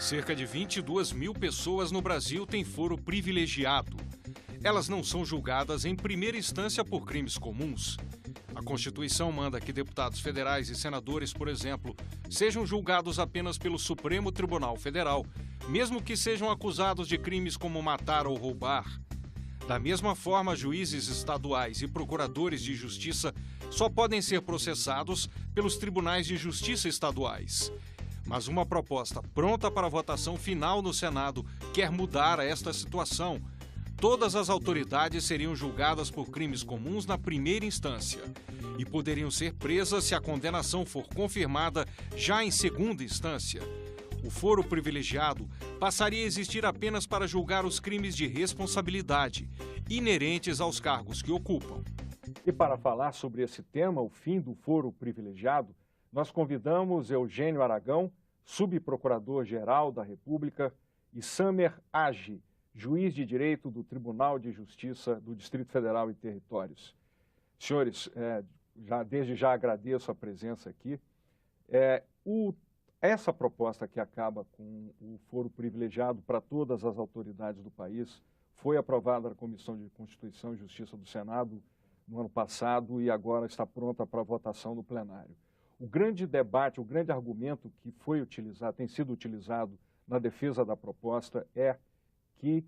Cerca de 22 mil pessoas no Brasil têm foro privilegiado. Elas não são julgadas em primeira instância por crimes comuns. A Constituição manda que deputados federais e senadores, por exemplo, sejam julgados apenas pelo Supremo Tribunal Federal, mesmo que sejam acusados de crimes como matar ou roubar. Da mesma forma, juízes estaduais e procuradores de justiça só podem ser processados pelos tribunais de justiça estaduais. Mas uma proposta pronta para votação final no Senado quer mudar esta situação. Todas as autoridades seriam julgadas por crimes comuns na primeira instância e poderiam ser presas se a condenação for confirmada já em segunda instância. O foro privilegiado passaria a existir apenas para julgar os crimes de responsabilidade inerentes aos cargos que ocupam. E para falar sobre esse tema, o fim do foro privilegiado, nós convidamos Eugênio Aragão, subprocurador-geral da República, e Samer Agi, juiz de direito do Tribunal de Justiça do Distrito Federal e Territórios. Senhores, desde já agradeço a presença aqui. Essa proposta que acaba com o foro privilegiado para todas as autoridades do país foi aprovada na Comissão de Constituição e Justiça do Senado no ano passado e agora está pronta para votação no plenário. O grande debate, o grande argumento que foi utilizado, tem sido utilizado na defesa da proposta é que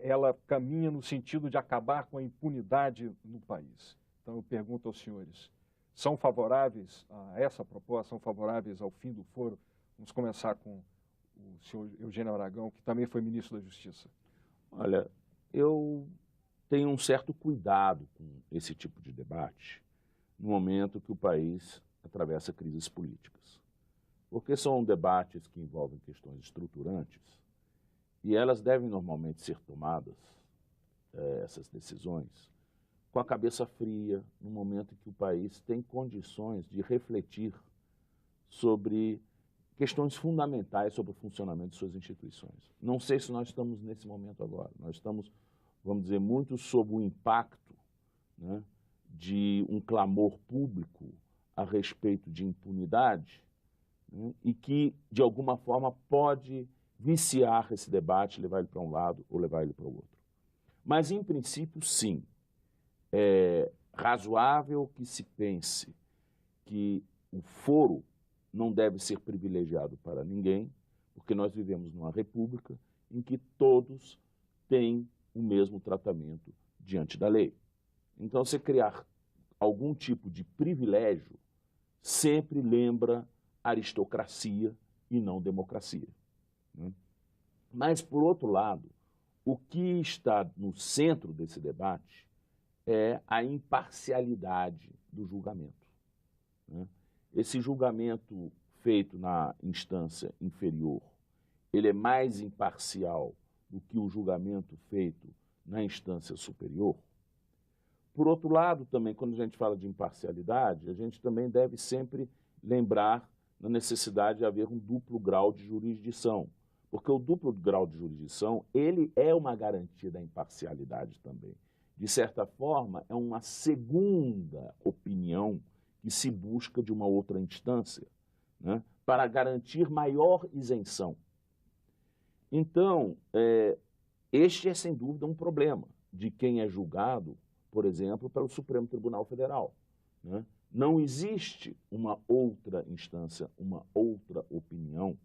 ela caminha no sentido de acabar com a impunidade no país. Então eu pergunto aos senhores, são favoráveis a essa proposta, são favoráveis ao fim do foro? Vamos começar com o senhor Eugênio Aragão, que também foi ministro da Justiça. Olha, eu tenho um certo cuidado com esse tipo de debate no momento que o país atravessa crises políticas. Porque são debates que envolvem questões estruturantes e elas devem normalmente ser tomadas, essas decisões, com a cabeça fria, no momento em que o país tem condições de refletir sobre questões fundamentais sobre o funcionamento de suas instituições. Não sei se nós estamos nesse momento agora. Nós estamos, vamos dizer, muito sob o impacto, né, de um clamor público a respeito de impunidade, né, e que, de alguma forma, pode viciar esse debate, levar ele para um lado ou levar ele para o outro. Mas, em princípio, sim, é razoável que se pense que o foro não deve ser privilegiado para ninguém, porque nós vivemos numa república em que todos têm o mesmo tratamento diante da lei. Então, se criar algum tipo de privilégio sempre lembra aristocracia e não democracia, né? Mas, por outro lado, o que está no centro desse debate é a imparcialidade do julgamento, né? Esse julgamento feito na instância inferior, ele é mais imparcial do que o julgamento feito na instância superior. Por outro lado, também, quando a gente fala de imparcialidade, a gente também deve sempre lembrar da necessidade de haver um duplo grau de jurisdição, porque o duplo grau de jurisdição, ele é uma garantia da imparcialidade também. De certa forma, é uma segunda opinião que se busca de uma outra instância, né, para garantir maior isenção. Então, este é, sem dúvida, um problema de quem é julgado, por exemplo, pelo Supremo Tribunal Federal, né? Não existe uma outra instância, uma outra opinião,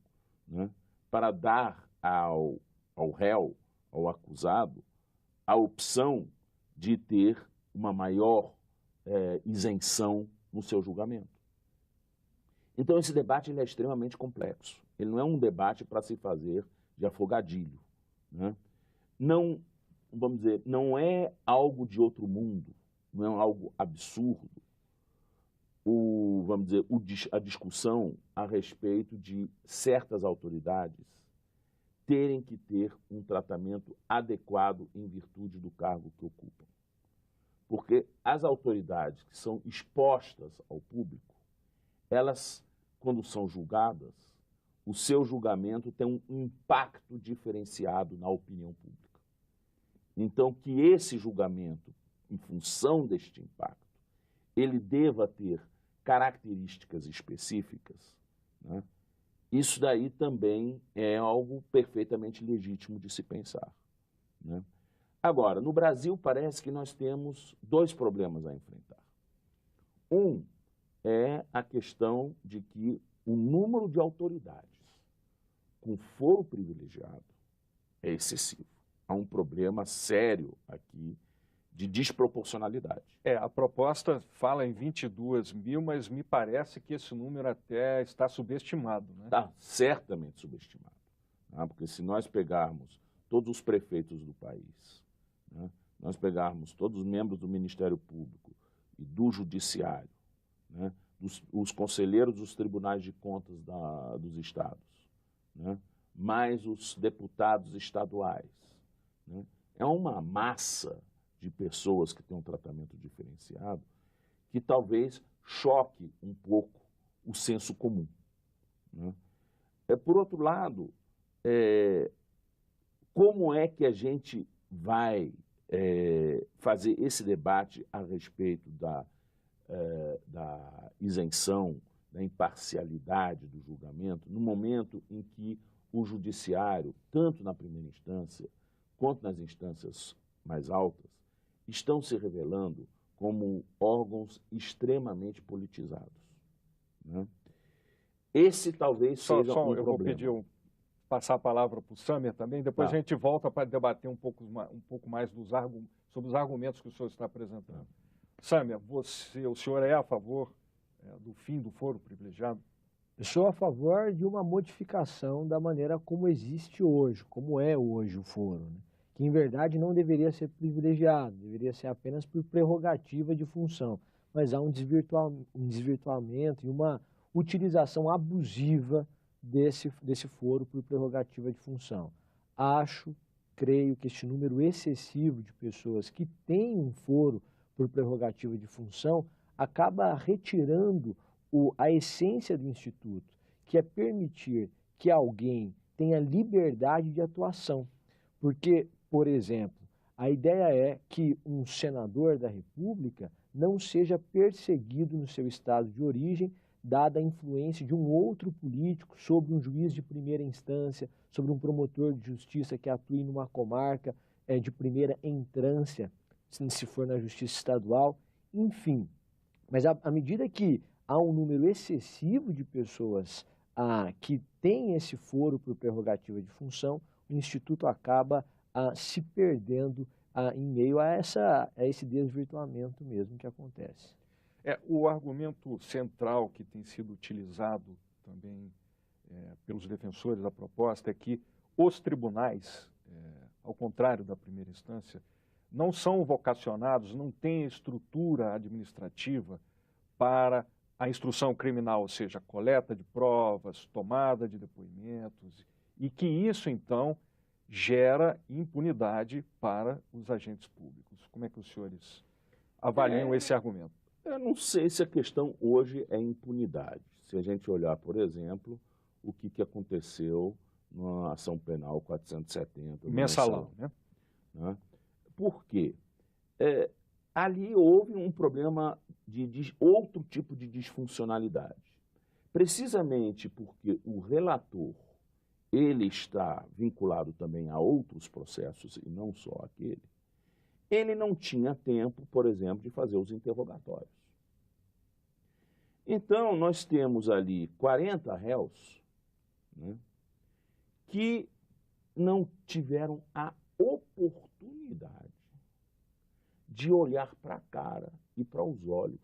né, para dar ao réu, ao acusado, a opção de ter uma maior isenção no seu julgamento. Então, esse debate ele é extremamente complexo. Ele não é um debate para se fazer de afogadilho, né? Não, vamos dizer, não é algo de outro mundo, não é algo absurdo, vamos dizer, a discussão a respeito de certas autoridades terem que ter um tratamento adequado em virtude do cargo que ocupam. Porque as autoridades que são expostas ao público, elas, quando são julgadas, o seu julgamento tem um impacto diferenciado na opinião pública. Então, que esse julgamento, em função deste impacto, ele deva ter características específicas, né, isso daí também é algo perfeitamente legítimo de se pensar, né? Agora, no Brasil parece que nós temos dois problemas a enfrentar. Um é a questão de que o número de autoridades com foro privilegiado é excessivo. Há um problema sério aqui de desproporcionalidade. A proposta fala em 22 mil, mas me parece que esse número até está subestimado, né? Está certamente subestimado, tá? Porque se nós pegarmos todos os prefeitos do país, né, nós pegarmos todos os membros do Ministério Público e do Judiciário, né, os conselheiros dos tribunais de contas dos estados, né, mais os deputados estaduais, né, é uma massa de pessoas que têm um tratamento diferenciado que talvez choque um pouco o senso comum, né? Por outro lado, como é que a gente vai fazer esse debate a respeito da isenção, da imparcialidade do julgamento, no momento em que o judiciário, tanto na primeira instância quanto nas instâncias mais altas, estão se revelando como órgãos extremamente politizados, né? Esse talvez seja um problema. Eu vou pedir passar a palavra para o Sâmer também, depois a gente volta para debater um pouco mais sobre os argumentos que o senhor está apresentando. Sâmer, o senhor é a favor do fim do foro privilegiado? Eu sou a favor de uma modificação da maneira como existe hoje, como é hoje o foro, né? Que em verdade não deveria ser privilegiado, deveria ser apenas por prerrogativa de função, mas há um desvirtuamento e uma utilização abusiva desse foro por prerrogativa de função. Creio que este número excessivo de pessoas que têm um foro por prerrogativa de função acaba retirando a essência do Instituto, que é permitir que alguém tenha liberdade de atuação. Porque, por exemplo, a ideia é que um senador da República não seja perseguido no seu estado de origem, dada a influência de um outro político sobre um juiz de primeira instância, sobre um promotor de justiça que atue numa comarca de primeira entrância, se for na justiça estadual, enfim. Mas à medida que há um número excessivo de pessoas que têm esse foro por prerrogativa de função, o Instituto acaba se perdendo em meio a esse desvirtuamento mesmo que acontece. O argumento central que tem sido utilizado também pelos defensores da proposta é que os tribunais, ao contrário da primeira instância, não são vocacionados, não têm estrutura administrativa para a instrução criminal, ou seja, coleta de provas, tomada de depoimentos, e que isso, então, gera impunidade para os agentes públicos. Como é que os senhores avaliam esse argumento? Eu não sei se a questão hoje é impunidade. Se a gente olhar, por exemplo, o que aconteceu na ação penal 470. Mensalão, né? Por quê? Ali houve um problema de outro tipo de disfuncionalidade. Precisamente porque o relator, ele está vinculado também a outros processos e não só aquele, ele não tinha tempo, por exemplo, de fazer os interrogatórios. Então, nós temos ali 40 réus, né, que não tiveram a oportunidade de olhar para a cara e para os olhos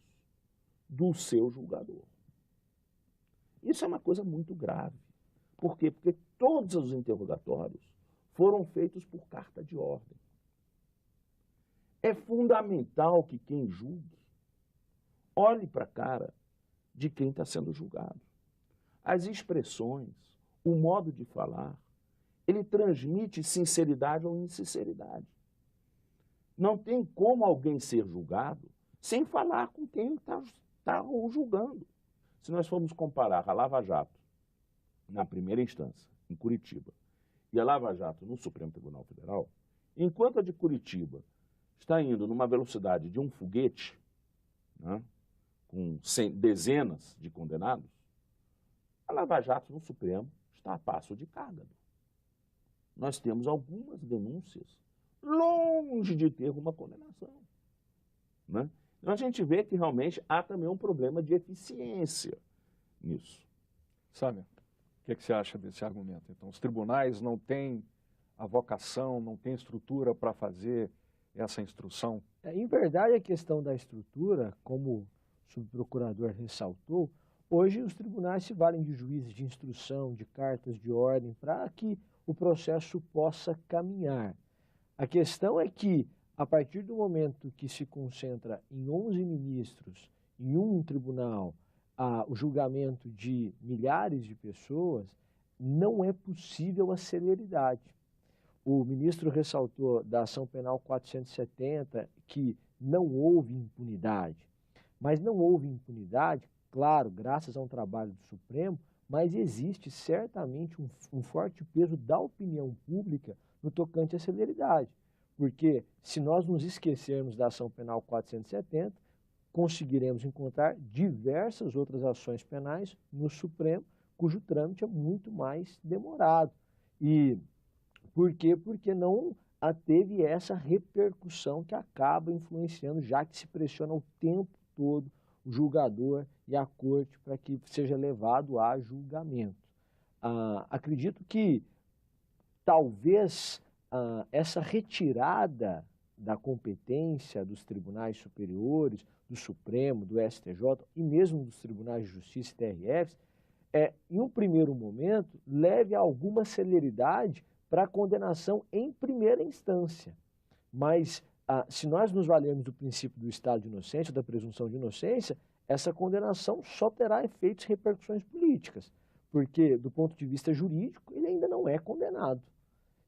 do seu julgador. Isso é uma coisa muito grave. Por quê? Porque todos os interrogatórios foram feitos por carta de ordem. É fundamental que quem julgue olhe para a cara de quem está sendo julgado. As expressões, o modo de falar, ele transmite sinceridade ou insinceridade. Não tem como alguém ser julgado sem falar com quem está o julgando. Se nós formos comparar a Lava Jato na primeira instância, em Curitiba, e a Lava Jato no Supremo Tribunal Federal, enquanto a de Curitiba está indo numa velocidade de um foguete, né, com dezenas de condenados, A Lava Jato no Supremo está a passo de cágado. Nós temos algumas denúncias longe de ter uma condenação, né? Então a gente vê que realmente há também um problema de eficiência nisso. Samia, o que você acha desse argumento? Então, os tribunais não têm a vocação, não têm estrutura para fazer essa instrução? Em verdade, a questão da estrutura, como o subprocurador ressaltou, hoje os tribunais se valem de juízes de instrução, de cartas de ordem, para que o processo possa caminhar. A questão é que, a partir do momento que se concentra em 11 ministros, em um tribunal, o julgamento de milhares de pessoas, não é possível a celeridade. O ministro ressaltou da ação penal 470 que não houve impunidade, mas não houve impunidade, claro, graças a um trabalho do Supremo, mas existe certamente um forte peso da opinião pública no tocante à celeridade, porque se nós nos esquecermos da ação penal 470, conseguiremos encontrar diversas outras ações penais no Supremo, cujo trâmite é muito mais demorado. E por quê? Porque não teve essa repercussão que acaba influenciando, já que se pressiona o tempo todo o julgador e a corte para que seja levado a julgamento. Acredito que talvez essa retirada da competência dos tribunais superiores, do Supremo, do STJ e mesmo dos tribunais de justiça e TRFs, em um primeiro momento, leve a alguma celeridade para a condenação em primeira instância. Mas, se nós nos valermos do princípio do estado de inocência, da presunção de inocência, essa condenação só terá efeitos e repercussões políticas, porque, do ponto de vista jurídico, ele ainda não é condenado.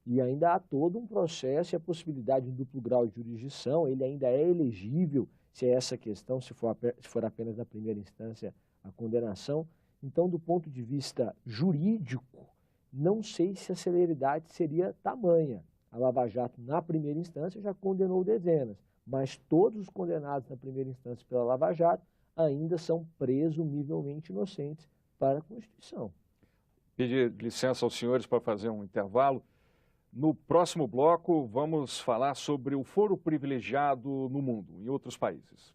E ainda há todo um processo e a possibilidade de duplo grau de jurisdição, ele ainda é elegível, se é essa questão, se for apenas na primeira instância a condenação. Então, do ponto de vista jurídico, não sei se a celeridade seria tamanha. A Lava Jato, na primeira instância, já condenou dezenas, mas todos os condenados na primeira instância pela Lava Jato ainda são presumivelmente inocentes para a Constituição. Pedir licença aos senhores para fazer um intervalo. No próximo bloco, vamos falar sobre o foro privilegiado no mundo, em outros países.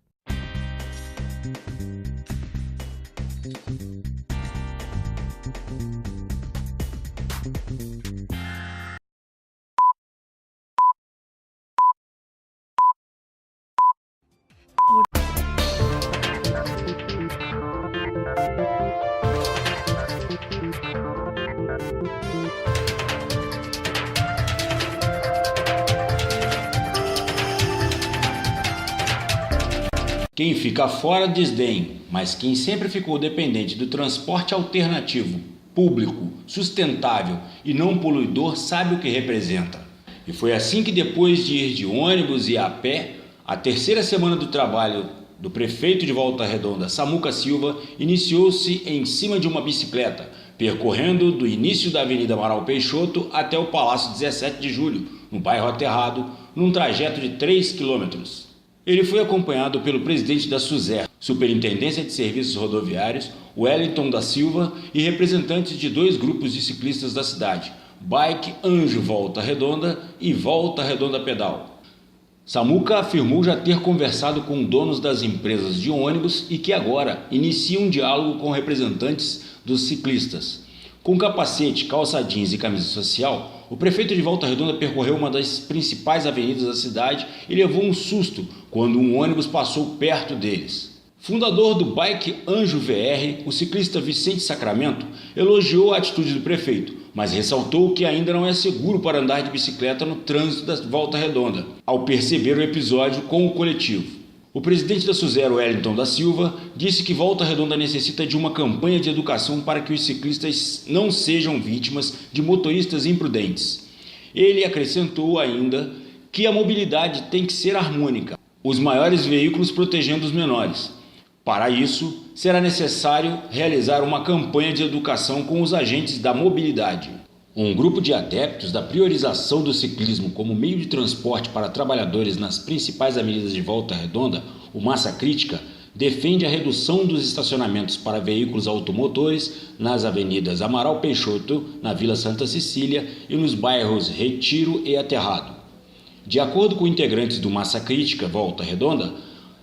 Quem fica fora desdém, mas quem sempre ficou dependente do transporte alternativo, público, sustentável e não poluidor sabe o que representa. E foi assim que, depois de ir de ônibus e a pé, a terceira semana do trabalho do prefeito de Volta Redonda, Samuca Silva, iniciou-se em cima de uma bicicleta, percorrendo do início da Avenida Amaral Peixoto até o Palácio 17 de Julho, no bairro Aterrado, num trajeto de 3 quilômetros. Ele foi acompanhado pelo presidente da SUSER, Superintendência de Serviços Rodoviários, Wellington da Silva, e representantes de 2 grupos de ciclistas da cidade, Bike Anjo Volta Redonda e Volta Redonda Pedal. Samuca afirmou já ter conversado com donos das empresas de ônibus e que agora inicia um diálogo com representantes dos ciclistas. Com capacete, calça jeans e camisa social, o prefeito de Volta Redonda percorreu uma das principais avenidas da cidade e levou um susto quando um ônibus passou perto deles. Fundador do Bike Anjo VR, o ciclista Vicente Sacramento elogiou a atitude do prefeito, mas ressaltou que ainda não é seguro para andar de bicicleta no trânsito da Volta Redonda, ao perceber o episódio com o coletivo. O presidente da SUSER, Wellington da Silva, disse que Volta Redonda necessita de uma campanha de educação para que os ciclistas não sejam vítimas de motoristas imprudentes. Ele acrescentou ainda que a mobilidade tem que ser harmônica, os maiores veículos protegendo os menores. Para isso, será necessário realizar uma campanha de educação com os agentes da mobilidade. Um grupo de adeptos da priorização do ciclismo como meio de transporte para trabalhadores nas principais avenidas de Volta Redonda, o Massa Crítica, defende a redução dos estacionamentos para veículos automotores nas avenidas Amaral Peixoto, na Vila Santa Cecília e nos bairros Retiro e Aterrado. De acordo com integrantes do Massa Crítica Volta Redonda,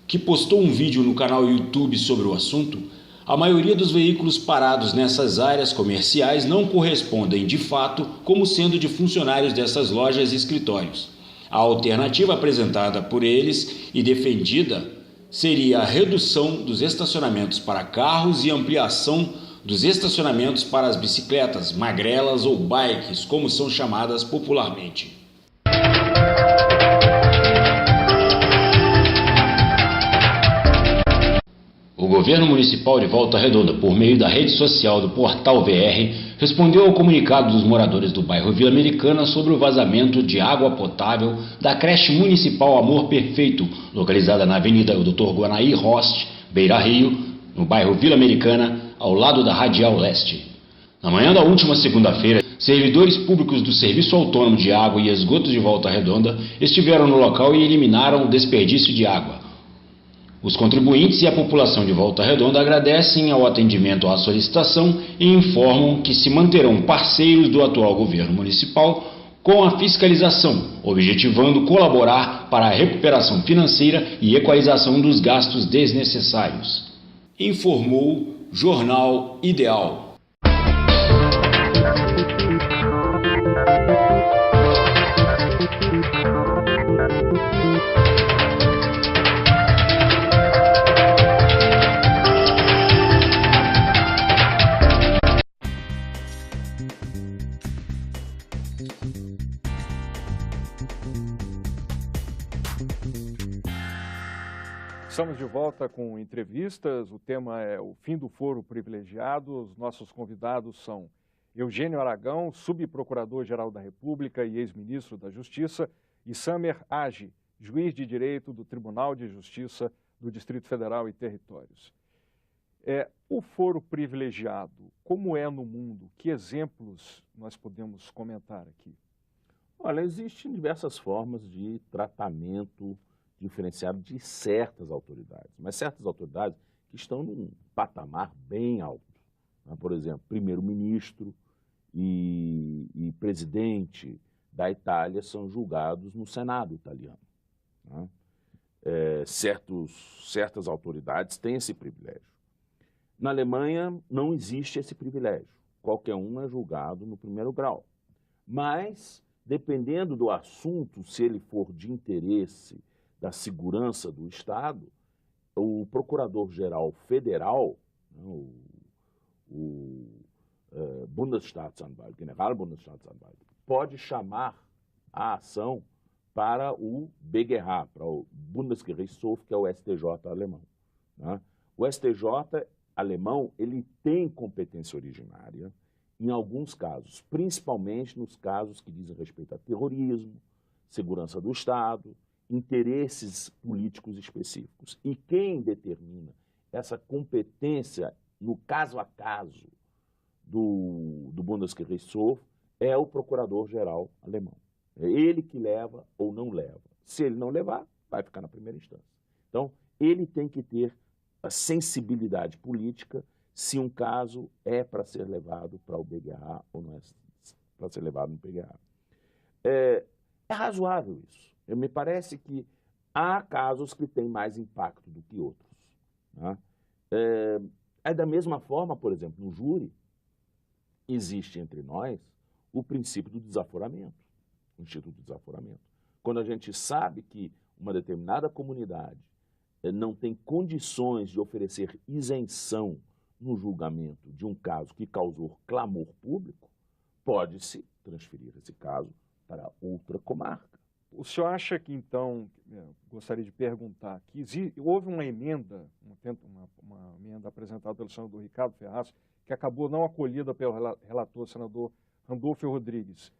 que postou um vídeo no canal YouTube sobre o assunto, a maioria dos veículos parados nessas áreas comerciais não correspondem de fato como sendo de funcionários dessas lojas e escritórios. A alternativa apresentada por eles e defendida seria a redução dos estacionamentos para carros e ampliação dos estacionamentos para as bicicletas, magrelas ou bikes, como são chamadas popularmente. O governo municipal de Volta Redonda, por meio da rede social do Portal VR, respondeu ao comunicado dos moradores do bairro Vila Americana sobre o vazamento de água potável da creche municipal Amor Perfeito, localizada na Avenida Dr. Guanaí Rost, Beira Rio, no bairro Vila Americana, ao lado da Radial Leste. Na manhã da última segunda-feira, servidores públicos do Serviço Autônomo de Água e Esgotos de Volta Redonda estiveram no local e eliminaram o desperdício de água. Os contribuintes e a população de Volta Redonda agradecem ao atendimento à solicitação e informam que se manterão parceiros do atual governo municipal com a fiscalização, objetivando colaborar para a recuperação financeira e equalização dos gastos desnecessários. Informou Jornal Ideal. Estamos de volta com entrevistas. O tema é o fim do foro privilegiado. Os nossos convidados são Eugênio Aragão, subprocurador-geral da República e ex-ministro da Justiça, e Samer Agi, juiz de direito do Tribunal de Justiça do Distrito Federal e Territórios. O foro privilegiado, como é no mundo? Que exemplos nós podemos comentar aqui? Olha, existem diversas formas de tratamento diferenciado de certas autoridades, mas certas autoridades que estão num patamar bem alto. Né? Por exemplo, primeiro-ministro e presidente da Itália são julgados no Senado italiano. Né? Certas autoridades têm esse privilégio. Na Alemanha não existe esse privilégio. Qualquer um é julgado no primeiro grau. Mas, dependendo do assunto, se ele for de interesse da segurança do Estado, o Procurador-Geral Federal, o Bundesstaatsanwalt, Generalbundesstaatsanwalt, pode chamar a ação para o BGH, para o Bundesgerichtshof, que é o STJ alemão. Né? O STJ alemão ele tem competência originária em alguns casos, principalmente nos casos que dizem respeito a terrorismo, segurança do Estado, interesses políticos específicos. E quem determina essa competência no caso a caso do Bundesgerichtshof é o procurador-geral alemão. É ele que leva ou não leva. Se ele não levar, vai ficar na primeira instância. Então, ele tem que ter a sensibilidade política se um caso é para ser levado para o BGH ou não é para ser levado no BGH. É razoável isso. Me parece que há casos que têm mais impacto do que outros. Né? Da mesma forma, por exemplo, no júri, existe entre nós o princípio do desaforamento, o instituto do desaforamento. Quando a gente sabe que uma determinada comunidade não tem condições de oferecer isenção no julgamento de um caso que causou clamor público, pode-se transferir esse caso para outra comarca. O senhor acha que, então, gostaria de perguntar, que houve uma emenda, uma emenda apresentada pelo senador Ricardo Ferraz, que acabou não acolhida pelo relator, senador Randolfo Rodrigues.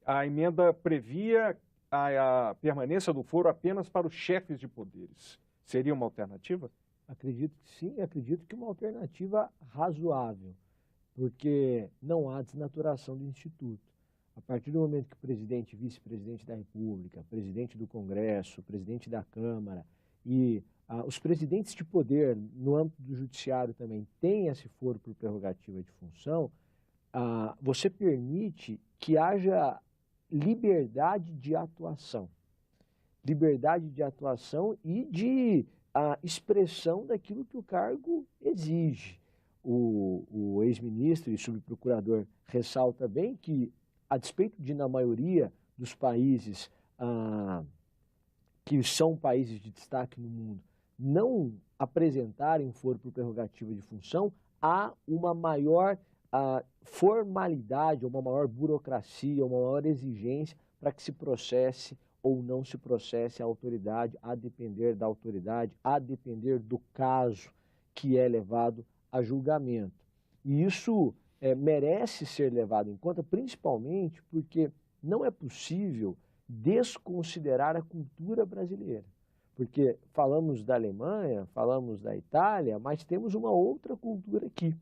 A emenda previa a permanência do foro apenas para os chefes de poderes. Seria uma alternativa? Acredito que sim, acredito que uma alternativa razoável, porque não há desnaturação do Instituto. A partir do momento que o presidente, vice-presidente da República, presidente do Congresso, presidente da Câmara e os presidentes de poder, no âmbito do judiciário também, têm esse foro por prerrogativa de função, você permite que haja liberdade de atuação. Liberdade de atuação e de expressão daquilo que o cargo exige. O ex-ministro e subprocurador ressalta bem que, a despeito de, na maioria dos países que são países de destaque no mundo, não apresentarem foro por prerrogativa de função, há uma maior formalidade, uma maior burocracia, uma maior exigência para que se processe ou não se processe a autoridade, a depender da autoridade, a depender do caso que é levado a julgamento. E isso merece ser levado em conta, principalmente porque não é possível desconsiderar a cultura brasileira. Porque falamos da Alemanha, falamos da Itália, mas temos uma outra cultura aqui.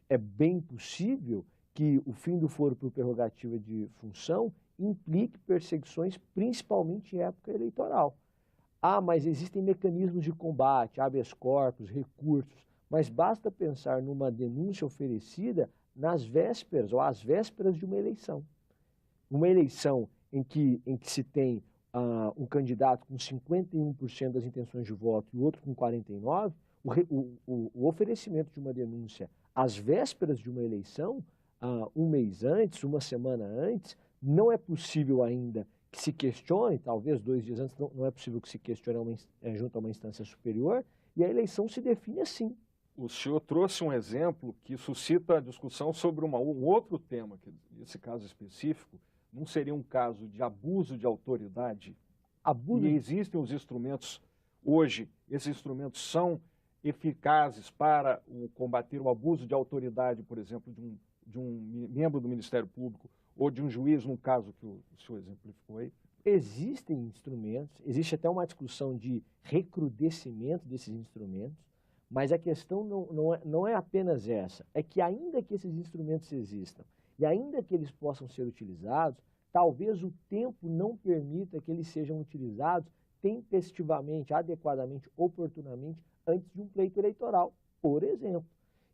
É bem possível que o fim do foro por prerrogativa de função implique perseguições, principalmente em época eleitoral. Mas existem mecanismos de combate, habeas corpus, recursos, mas basta pensar numa denúncia oferecida nas vésperas ou às vésperas de uma eleição. Uma eleição em que se tem um candidato com 51% das intenções de voto e o outro com 49%, o oferecimento de uma denúncia às vésperas de uma eleição, um mês antes, uma semana antes, não é possível ainda que se questione, talvez 2 dias antes, não é possível que se questione junto a uma instância superior, e a eleição se define assim. O senhor trouxe um exemplo que suscita a discussão sobre um outro tema, que nesse caso específico, não seria um caso de abuso de autoridade? E existem os instrumentos, hoje, esses instrumentos são eficazes para combater o abuso de autoridade, por exemplo, de um membro do Ministério Público ou de um juiz, no caso que o senhor exemplificou aí? Existem instrumentos, existe até uma discussão de recrudescimento desses instrumentos, mas a questão não é apenas essa, é que ainda que esses instrumentos existam e ainda que eles possam ser utilizados, talvez o tempo não permita que eles sejam utilizados tempestivamente, adequadamente, oportunamente, antes de um pleito eleitoral, por exemplo.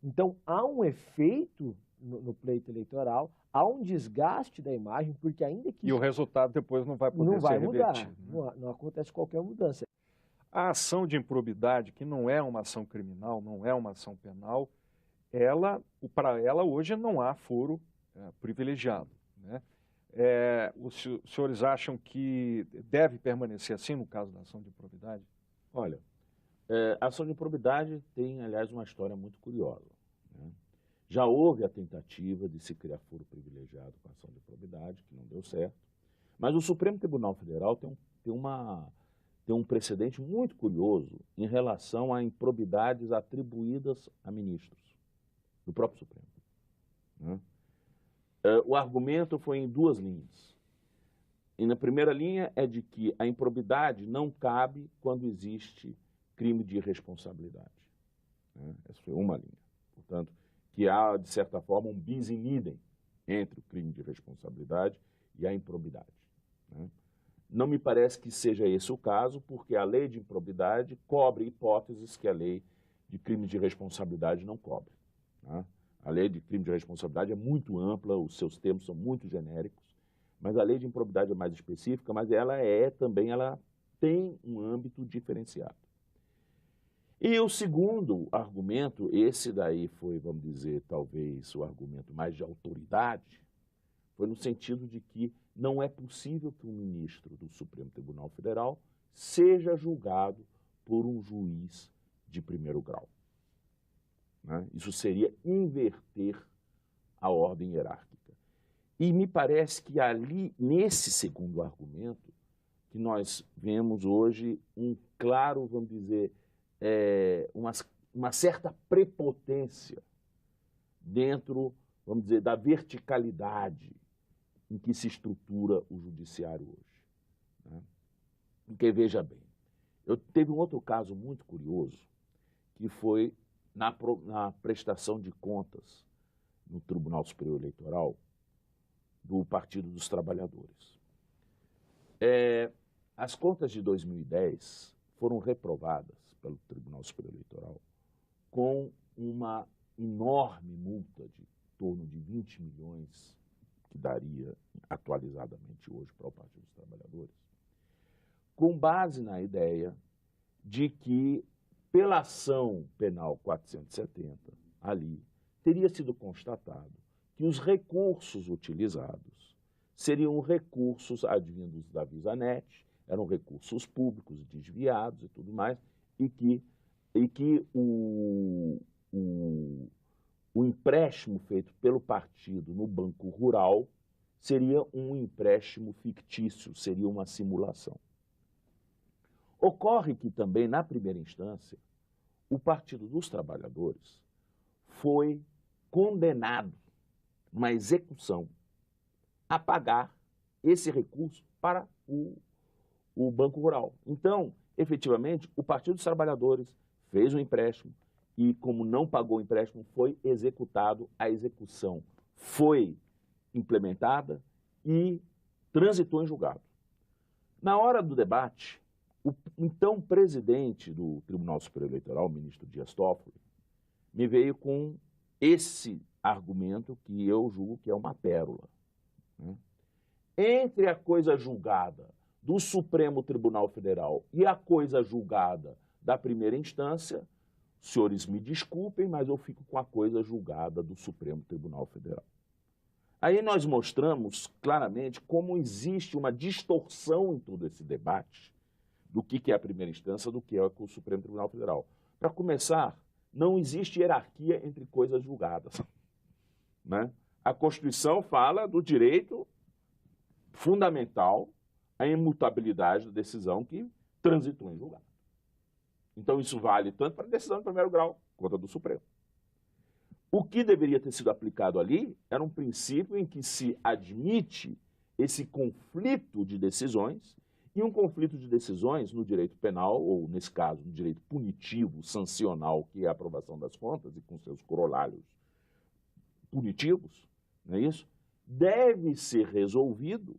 Então, há um efeito no pleito eleitoral, há um desgaste da imagem, porque ainda que... E o resultado depois não vai poder ser revertido. Não acontece qualquer mudança. A ação de improbidade, que não é uma ação criminal, não é uma ação penal, para ela hoje não há foro privilegiado, né? Os senhores acham que deve permanecer assim no caso da ação de improbidade? Olha, a ação de improbidade tem, aliás, uma história muito curiosa, né? Já houve a tentativa de se criar foro privilegiado com a ação de improbidade, que não deu certo, mas o Supremo Tribunal Federal tem um precedente muito curioso em relação a improbidades atribuídas a ministros do próprio Supremo, né? O argumento foi em 2 linhas. E na primeira linha é de que a improbidade não cabe quando existe crime de irresponsabilidade, né? Essa foi uma linha. Portanto, que há, de certa forma, um bis in idem entre o crime de irresponsabilidade e a improbidade, né? Não me parece que seja esse o caso, porque a lei de improbidade cobre hipóteses que a lei de crime de responsabilidade não cobre, né? A lei de crime de responsabilidade é muito ampla, os seus termos são muito genéricos, mas a lei de improbidade é mais específica, mas ela tem um âmbito diferenciado. E o segundo argumento, esse daí foi, vamos dizer, talvez o argumento mais de autoridade, foi no sentido de que não é possível que um ministro do Supremo Tribunal Federal seja julgado por um juiz de primeiro grau, né? Isso seria inverter a ordem hierárquica. E me parece que ali, nesse segundo argumento, que nós vemos hoje um claro, vamos dizer, uma certa prepotência dentro, vamos dizer, da verticalidade em que se estrutura o judiciário hoje, né? Porque, veja bem, teve um outro caso muito curioso, que foi na prestação de contas no Tribunal Superior Eleitoral do Partido dos Trabalhadores. As contas de 2010 foram reprovadas pelo Tribunal Superior Eleitoral com uma enorme multa de em torno de 20 milhões, que daria atualizadamente hoje para o Partido dos Trabalhadores, com base na ideia de que, pela ação penal 470, ali, teria sido constatado que os recursos utilizados seriam recursos advindos da VisaNet, eram recursos públicos desviados e tudo mais, e que o empréstimo feito pelo partido no Banco Rural seria um empréstimo fictício, seria uma simulação. Ocorre que também, na primeira instância, o Partido dos Trabalhadores foi condenado, numa execução, a pagar esse recurso para o Banco Rural. Então, efetivamente, o Partido dos Trabalhadores fez um empréstimo e, como não pagou o empréstimo, foi executado. A execução foi implementada e transitou em julgado. Na hora do debate, o então presidente do Tribunal Superior Eleitoral, o ministro Dias Toffoli, me veio com esse argumento que eu julgo que é uma pérola, né? Entre a coisa julgada do Supremo Tribunal Federal e a coisa julgada da primeira instância, senhores me desculpem, mas eu fico com a coisa julgada do Supremo Tribunal Federal. Aí nós mostramos claramente como existe uma distorção em todo esse debate do que é a primeira instância, do que é o Supremo Tribunal Federal. Para começar, não existe hierarquia entre coisas julgadas, né? A Constituição fala do direito fundamental à imutabilidade da decisão que transitou em julgado. Então, isso vale tanto para a decisão de primeiro grau quanto a do Supremo. O que deveria ter sido aplicado ali era um princípio em que se admite esse conflito de decisões, e um conflito de decisões no direito penal, ou, nesse caso, no direito punitivo, sancional, que é a aprovação das contas, e com seus corolários punitivos, não é isso? Deve ser resolvido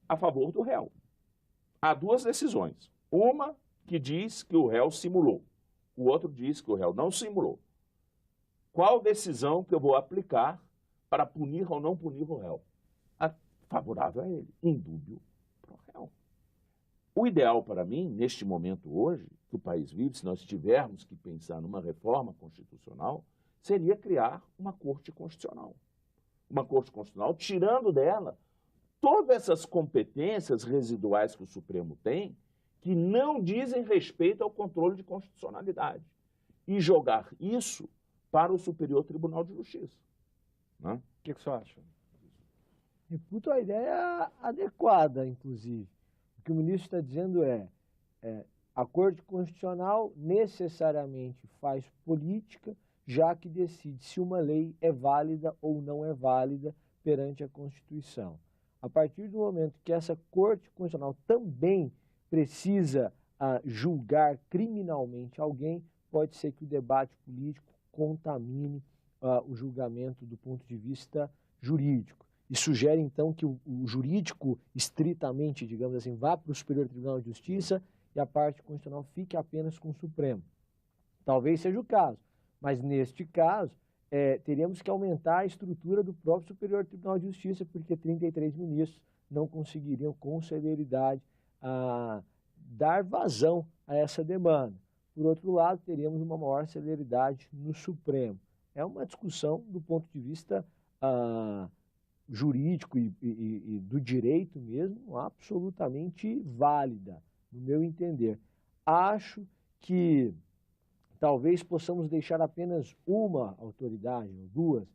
a favor do réu. Há duas decisões. Uma que diz que o réu simulou, o outro diz que o réu não simulou. Qual decisão que eu vou aplicar para punir ou não punir o réu? A favorável a ele, indúbio para o réu. O ideal para mim, neste momento hoje, que o país vive, se nós tivermos que pensar numa reforma constitucional, seria criar uma Corte Constitucional. Uma Corte Constitucional, tirando dela todas essas competências residuais que o Supremo tem, que não dizem respeito ao controle de constitucionalidade, e jogar isso para o Superior Tribunal de Justiça. Né? O que você acha? Reputo a ideia adequada, inclusive. O que o ministro está dizendo a Corte Constitucional necessariamente faz política, já que decide se uma lei é válida ou não é válida perante a Constituição. A partir do momento que essa Corte Constitucional também precisa julgar criminalmente alguém, pode ser que o debate político contamine o julgamento do ponto de vista jurídico. E sugere, então, que o jurídico, estritamente, digamos assim, vá para o Superior Tribunal de Justiça e a parte constitucional fique apenas com o Supremo. Talvez seja o caso, mas neste caso, teríamos que aumentar a estrutura do próprio Superior Tribunal de Justiça, porque 33 ministros não conseguiriam, com celeridade, dar vazão a essa demanda. Por outro lado, teríamos uma maior celeridade no Supremo. É uma discussão do ponto de vista jurídico e do direito mesmo, absolutamente válida, no meu entender. Acho que talvez possamos deixar apenas uma autoridade, ou duas,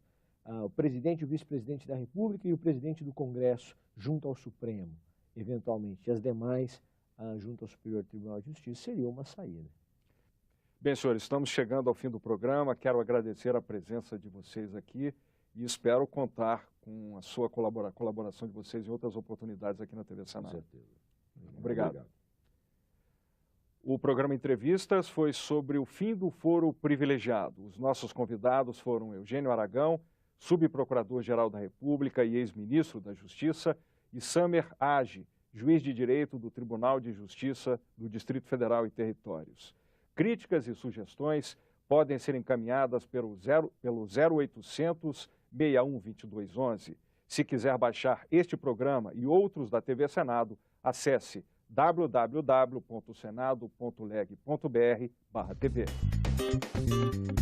o presidente e o vice-presidente da República e o presidente do Congresso junto ao Supremo, eventualmente, e as demais junto ao Superior Tribunal de Justiça, seria uma saída. Bem, senhores, estamos chegando ao fim do programa. Quero agradecer a presença de vocês aqui e espero contar com a sua colaboração de vocês em outras oportunidades aqui na TV Senado. Com certeza. Obrigado. O programa Entrevistas foi sobre o fim do foro privilegiado. Os nossos convidados foram Eugênio Aragão, subprocurador-geral da República e ex-ministro da Justiça, e Samer Hagi, juiz de direito do Tribunal de Justiça do Distrito Federal e Territórios. Críticas e sugestões podem ser encaminhadas pelo 0800 61 2211. Se quiser baixar este programa e outros da TV Senado, acesse www.senado.leg.br/tv.